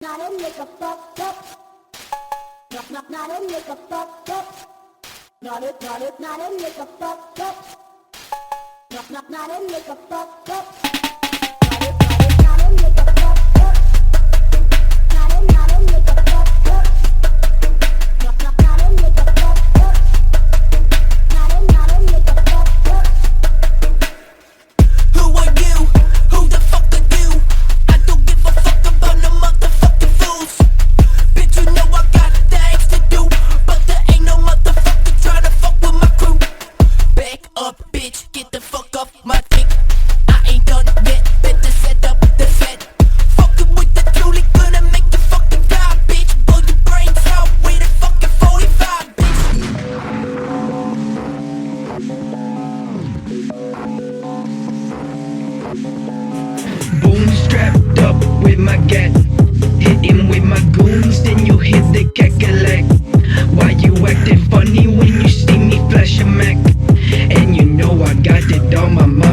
Not a nigga fucked up. Not a nigga fucked up. Not a nigga fucked up. Not a nigga fucked up. Not a nigga fucked up. Not a nigga fucked up. Not a nigga fucked up. Not a nigga fucked up. Who are you? Who the fuck are you? I don't give a fuck about no motherfucking fools. Bitch, you know I got things to do, but there ain't no motherfucker tryna fuck with my crew. Back up, bitch, get the fuck off my dick. I ain't done yet, better set up the set. Fucking with the Julie, gonna make you fucking die, bitch. Blow your brains out with a fucking 45, bitch. Boom, strapped up with my gat. Hit him with my goons, then you hit the cackalack. Why you acting funny when you see me flash a Mac? And you know I got it on my mind.